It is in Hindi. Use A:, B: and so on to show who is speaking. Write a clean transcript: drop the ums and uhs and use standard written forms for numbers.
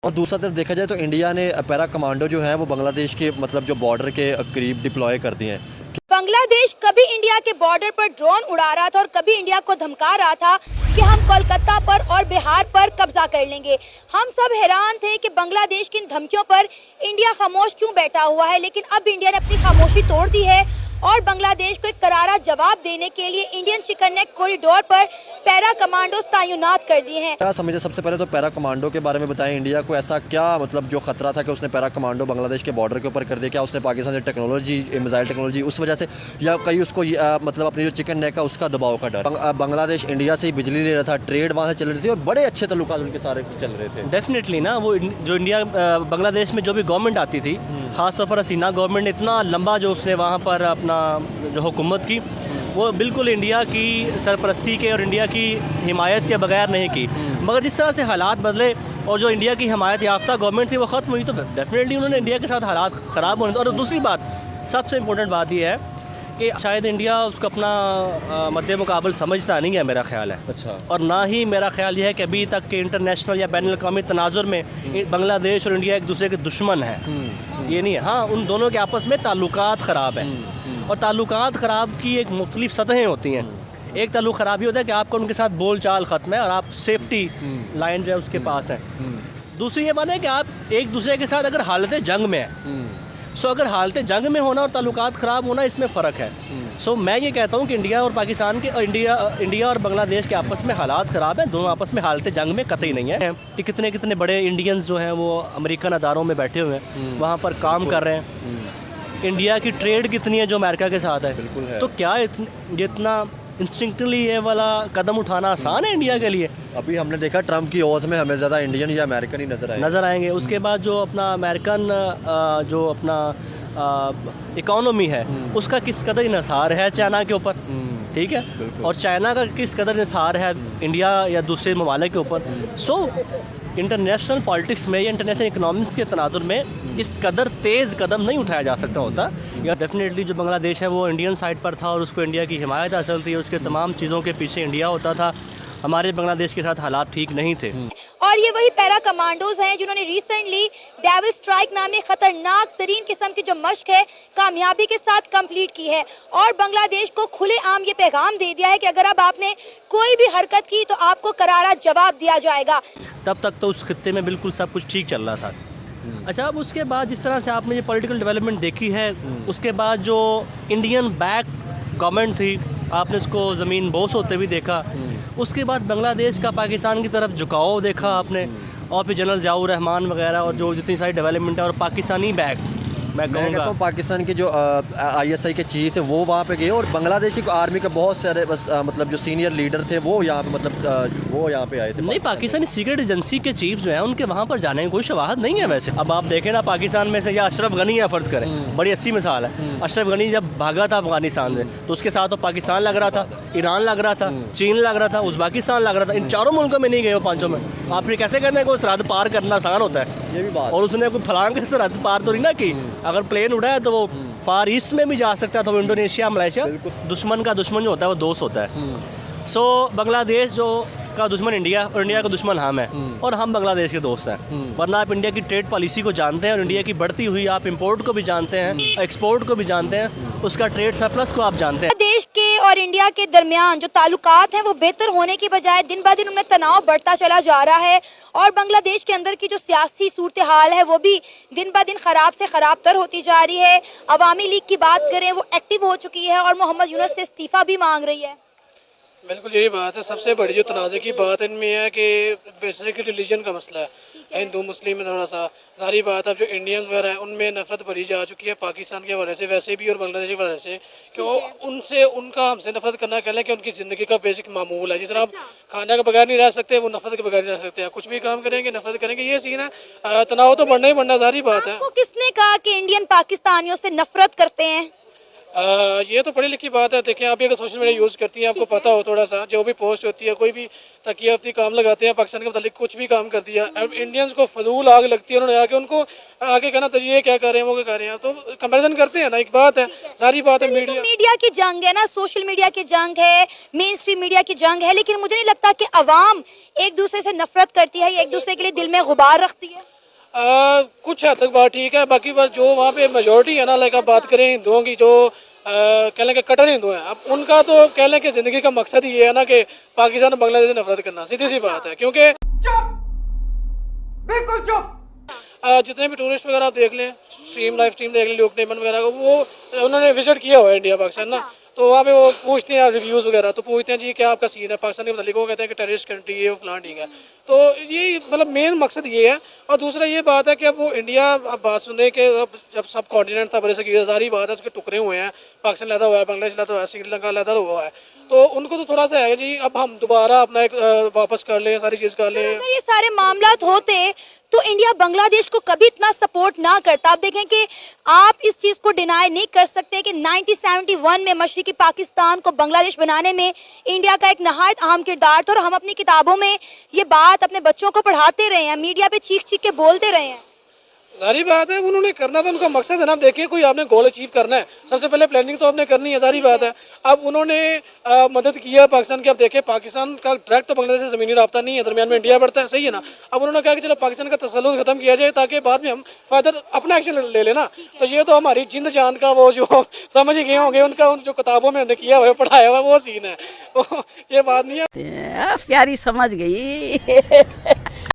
A: और दूसरा तरफ देखा जाए तो इंडिया ने पैरा कमांडो जो है वो बांग्लादेश के मतलब जो बॉर्डर के करीब डिप्लॉय कर दिए हैं।
B: बांग्लादेश कभी इंडिया के बॉर्डर पर ड्रोन उड़ा रहा था और कभी इंडिया को धमका रहा था कि हम कोलकाता पर और बिहार पर कब्जा कर लेंगे। हम सब हैरान थे कि बांग्लादेश की इन धमकियों पर इंडिया खामोश क्यों बैठा हुआ है, लेकिन अब इंडिया ने अपनी खामोशी तोड़ दी है और बांग्लादेश को एक करारा जवाब देने के लिए इंडियन चिकन नेक कॉरिडोर पर पैरा कमांडोज तैनात कर दिए हैं।
A: क्या समझे, सबसे पहले तो पैरा कमांडो के बारे में बताएं। इंडिया को ऐसा क्या मतलब जो खतरा था कि उसने पैरा कमांडो बांग्लादेश के बॉर्डर के ऊपर कर दिया? क्या उसने पाकिस्तान से टेक्नोलॉजी, मिसाइल टेक्नोलॉजी उस वजह से, या कहीं उसको मतलब अपनी जो चिकन नेक है उसका दबाव का डर? बांग्लादेश इंडिया से ही बिजली ले रहा था, ट्रेड वहाँ से चल रही थी और बड़े अच्छे तल्लुकात उनके सारे चल रहे थे।
C: डेफिनेटली ना, वो जो इंडिया बांग्लादेश में जो भी गवर्नमेंट आती थी, खासतौर पर हसीना गवर्नमेंट ने इतना लंबा जो उसने वहाँ पर अपना जो हुकूमत की, वो बिल्कुल इंडिया की सरपरस्ती के और इंडिया की हिमायत के बगैर नहीं की। मगर जिस तरह से हालात बदले और जो इंडिया की हिमायत याफ्ता गवर्नमेंट थी वो ख़त्म हुई, तो डेफिनेटली उन्होंने इंडिया के साथ हालात ख़राब होने। और दूसरी बात, सबसे इम्पोर्टेंट बात ये है कि शायद इंडिया उसको अपना मद्दे मुकाबल समझता नहीं है, मेरा ख्याल है।
A: अच्छा।
C: और ना ही मेरा ख्याल ये है कि अभी तक के इंटरनेशनल या बैनुल अक़वामी तनाजुर में बांग्लादेश और इंडिया एक दूसरे के दुश्मन है, ये नहीं है। हाँ, उन दोनों के आपस में ताल्लुकात ख़राब हैं और ताल्लुकात ख़राब की एक मुख्तलिफ सतहें होती हैं। एक ताल्लुक ख़राब ये होता है कि आपका उनके साथ बोल चाल ख़त्म है और आप सेफ्टी लाइन जो है उसके पास है। दूसरी ये बात है कि आप एक दूसरे के साथ अगर हालत जंग में है, सो अगर हालत जंग में होना और ताल्लुकात ख़राब होना, इसमें फ़र्क है। सो मैं ये कहता हूँ कि इंडिया और पाकिस्तान के इंडिया और बांग्लादेश के आपस में हालात ख़राब हैं, दोनों आपस में हालत जंग में कतई नहीं है। कि कितने कितने बड़े इंडियंस जो हैं वो अमेरिकन अदारों में बैठे हुए हैं, वहाँ पर काम कर रहे हैं। इंडिया की ट्रेड कितनी है जो अमेरिका के साथ है,
A: बिल्कुल है।
C: तो क्या इतना इंस्टिंक्टिवली ये वाला कदम उठाना आसान है इंडिया के लिए?
A: अभी हमने देखा ट्रम्प की ओज़ में हमें ज़्यादा इंडियन या अमेरिकन ही नज़र आएंगे।
C: उसके बाद जो अपना अमेरिकन जो अपना इकोनॉमी है उसका किस कदर इंहिसार है चाइना के ऊपर, ठीक है, और चाइना का किस कदर इंहिसार है इंडिया या दूसरे ममालिक के ऊपर। सो इंटरनेशनल पॉलिटिक्स में या इंटरनेशनल इकनॉमिक्स के तनाजुर में इस कदर तेज़ कदम नहीं उठाया जा सकता होता। या डेफिनेटली जो बांग्लादेश है वो इंडियन साइड पर था और उसको इंडिया की हिमायत हासिल थी, उसके तमाम चीज़ों के पीछे इंडिया होता था। हमारे बांग्लादेश के साथ हालात ठीक नहीं थे।
B: और ये वही पैरा कमांडोज हैं जिन्होंने रिसेंटली डेविल स्ट्राइक नामी खतरनाक तरीन किस्म की जो मश्क है कामयाबी के साथ कंप्लीट की है और बांग्लादेश को खुलेआम ये पैगाम दे दिया है कि अगर अब आपने कोई भी हरकत की तो आपको करारा जवाब दिया जाएगा।
C: तब तक तो उस खित्ते में बिल्कुल सब कुछ ठीक चल रहा था। अच्छा, अब उसके बाद जिस तरह से आपने ये पॉलिटिकल डेवलपमेंट देखी है, उसके बाद जो इंडियन बैक गवर्नमेंट थी, आपने इसको ज़मीन बोस होते भी देखा। उसके बाद बांग्लादेश का पाकिस्तान की तरफ झुकाव देखा आपने, और फिर जनरल ज़ियाउर रहमान वगैरह और जो जितनी सारी डेवलपमेंट है, और पाकिस्तानी बैक मैं कहूँगा
A: तो पाकिस्तान के जो ISI के चीफ थे वो वहाँ पे गए और बांग्लादेश की आर्मी के बहुत सारे बस मतलब जो सीनियर लीडर थे वो यहाँ पे मतलब वो यहाँ पे आए थे।
C: नहीं, पाकिस्तानी सीक्रेट एजेंसी के चीफ जो है उनके वहाँ पर जाने की कोई शवाहद नहीं है वैसे। अब आप देखें ना, पाकिस्तान में से या अशरफ गनी है, फ़र्ज़ करें, बड़ी अच्छी मिसाल है। अशरफ गनी जब भागा था अफगानिस्तान से तो उसके साथ तो पाकिस्तान लग रहा था, ईरान लग रहा था, चीन लग रहा था, उज़्बेकिस्तान लग रहा था। इन चारों मुल्कों में नहीं गए वो, पाँचों में। आप फिर कैसे कहते हैं कि सरहद पार करना आसान होता है?
A: ये भी बात।
C: और उसने कोई फलांग के सरहद पार तो नहीं ना की। अगर प्लेन उड़ा है तो वो फार ईस्ट में भी जा सकता है, तो इंडोनेशिया, मलेशिया। दुश्मन का दुश्मन जो होता है वो दोस्त होता है। सो बांग्लादेश जो का दुश्मन इंडिया और इंडिया का दुश्मन हम है, और हम बांग्लादेश के दोस्त हैं। वरना आप इंडिया की ट्रेड पॉलिसी को जानते हैं और इंडिया की बढ़ती हुई आप इंपोर्ट को भी जानते हैं, एक्सपोर्ट को भी जानते हैं, उसका ट्रेड सरप्लस को आप जानते हैं।
B: देश के और इंडिया के दरमियान जो ताल्लुकात हैं वो बेहतर होने की बजाय दिन ब दिन उनमें तनाव बढ़ता चला जा रहा है और बांग्लादेश के अंदर की जो सियासी सूरत हाल है वो भी दिन ब दिन ख़राब से ख़राब तर होती जा रही है। अवामी लीग की बात करें, वो एक्टिव हो चुकी है और मोहम्मद यूनुस से इस्तीफ़ा भी मांग रही है।
D: बिल्कुल यही बात है। सबसे बड़ी जो तनाज़े की बात इनमें है कि बेसिकली रिलीजन का मसला है, हिंदू मुस्लिम में थोड़ा सा सारी बात है। जो इंडियंस वगैरह है उनमें नफरत भरी जा चुकी है पाकिस्तान के हवाले से वैसे भी और बांग्लादेश के हवाले से, कि वो उनसे उनका हमसे नफरत करना कह लें कि उनकी ज़िंदगी का बेसिक मामूल है। जिस तरह आप खाना के बगैर नहीं रह सकते, वो नफरत के बगैर नहीं रह सकते हैं। कुछ भी काम करेंगे नफरत करेंगे, ये सीन है। तनाव तो बढ़ना ही बढ़ना, सारी बात है।
B: किसने कहा कि इंडियन पाकिस्तानियों से नफरत करते हैं?
D: ये तो पढ़ी लिखी बात है। देखें, आप भी अगर सोशल मीडिया यूज़ करती हैं, आपको पता हो थोड़ा सा, जो भी पोस्ट होती है, कोई भी तकिया हफ्ती काम लगाते हैं पाकिस्तान के मतलब कुछ भी काम कर दिया, अब इंडियंस को फजूल आग लगती है, उन्होंने आके उनको आगे कहना तो ये क्या कर रहे हैं, वो क्या कर रहे हैं, तो कंपैरिजन करते हैं ना, एक बात है, सारी बात है।
B: मीडिया की जंग है ना, सोशल मीडिया की जंग है, मेन स्ट्रीम मीडिया की जंग है, लेकिन मुझे नहीं लगता कि अवाम एक दूसरे से नफरत करती है या एक दूसरे के लिए दिल में गुबार रखती है।
D: कुछ हद तक बात ठीक है, बाकी बात जो वहाँ पे मेजोरिटी है ना, लाइक आप बात करें हिंदुओं की, जो कह लें कि कट्टर हिंदू हैं, अब उनका तो कह लें कि ज़िंदगी का मकसद ही ये है ना कि पाकिस्तान और बांग्लादेश से नफरत करना, सीधी सी बात है। क्योंकि जितने भी टूरिस्ट वगैरह आप देख लें, स्ट्रीम लाइव स्ट्रीम देख लें, लोक नेमन वगैरह को, वो उन्होंने विजिट किया हुआ है इंडिया पाकिस्तान ना, तो वहाँ पे वो पूछते हैं रिव्यूज़ वगैरह, तो पूछते हैं जी क्या आपका सीन है पाकिस्तान के मतलब, वो कहते हैं कि टेररिस्ट कंट्री है, वो फलान ठीक है। तो ये मतलब मेन मकसद ये है। और दूसरा ये बात है कि अब वो इंडिया, अब बात सुने कि जब सब कॉन्टिनेंट था बड़े से सारी बात है, उसके टुकड़े हुए हैं, पाकिस्तान लहदा हुआ है, बांग्लादेश लहदा हुआ है, श्रीलंका लहदा हुआ है, तो उनको तो थोड़ा सा है जी अब हम दोबारा अपना एक वापस कर लें, सारी चीज़ कर लें।
B: अगर ये सारे मामला होते तो इंडिया बांग्लादेश को कभी इतना सपोर्ट ना करता। आप देखें कि आप इस चीज को डिनाई नहीं कर सकते कि 1971 में मशरिकी पाकिस्तान को बांग्लादेश बनाने में इंडिया का एक नहायत अहम किरदार था, और हम अपनी किताबों में ये बात अपने बच्चों को पढ़ाते रहे हैं, मीडिया पे चीख चीख के बोलते रहे हैं।
D: सारी बात है, उन्होंने करना था, उनका मकसद है ना। आप देखिए, कोई आपने गोल अचीव करना है, सबसे पहले प्लानिंग तो आपने करनी है, सारी बात है। अब उन्होंने मदद किया पाकिस्तान की। अब देखिए, पाकिस्तान का डायरेक्ट तो बांग्लादेश से ज़मीनी रब्ता नहीं है, दरमियान में इंडिया पड़ता है, सही है ना। अब उन्होंने कहा कि चलो पाकिस्तान का तसल्लुत खत्म किया जाए ताकि बाद में हम फर्दर अपना एक्शन ले लेना। तो ये तो हमारी जिंद जान का वो जो समझ ही गए होंगे, उनका उन जो किताबों में हमने किया हुआ है, पढ़ाया हुआ, वो सीन है। ये बात नहीं है।
E: प्यारी समझ गई